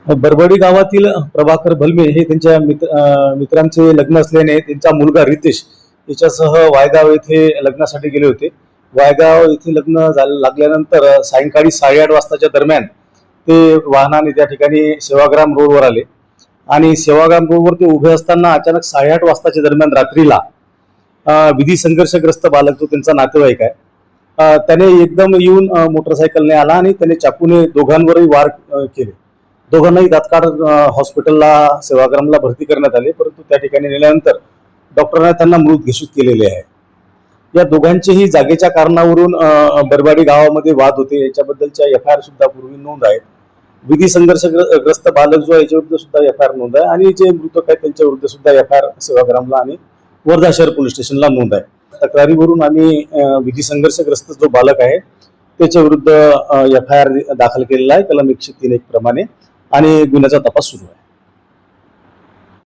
बरबडी गावातील प्रभाकर भलमे हे त्यांच्या मित्रांचे लग्न असल्याने त्यांचा मुलगा रितेश याच्यासह वायगाव येथे लग्नासाठी गेले होते. वायगाव येथे लग्न लागल्यानंतर सायंकाळी 8:30 वाजताच्या दरम्यान ते वाहनाने त्या ठिकाणी सेवाग्राम रोडवर आले आणि सेवाग्राम रोडवर ते उभे असताना अचानक 8:30 वाजताच्या दरम्यान रात्रीला विधी संघर्षग्रस्त बालक जो त्यांचा नातेवाईक आहे त्याने एकदम येऊन मोटरसायकलने आला आणि त्याने चाकूने दोघांवरही वार केले. दोघांनाही तात्काळ हॉस्पिटलला सेवाग्रामला भरती करण्यात आले, परंतु त्या ठिकाणी नेल्यानंतर डॉक्टरांनी त्यांना मृत घोषित केलेले आहे. या दोघांचेही जागेच्या कारणावरून बरबाडी गावामध्ये वाद होते. याच्याबद्दलच्या FIR सुद्धा पूर्वी नोंद आहे. विधी संघर्षग्रस्त बालक जो आहे याच्याविरुद्ध सुद्धा FIR नोंद आहे आणि जे मृतक आहेत त्यांच्या विरुद्ध सुद्धा FIR सेवाग्रामला आणि वर्धा शहर पोलीस स्टेशनला नोंद आहे. तक्रारीवरून आम्ही विधी संघर्षग्रस्त जो बालक आहे त्याच्या विरुद्ध FIR दाखल केलेला आहे कलम 103(1) प्रमाणे आणि गुन्ह्याचा तपास सुरू आहे.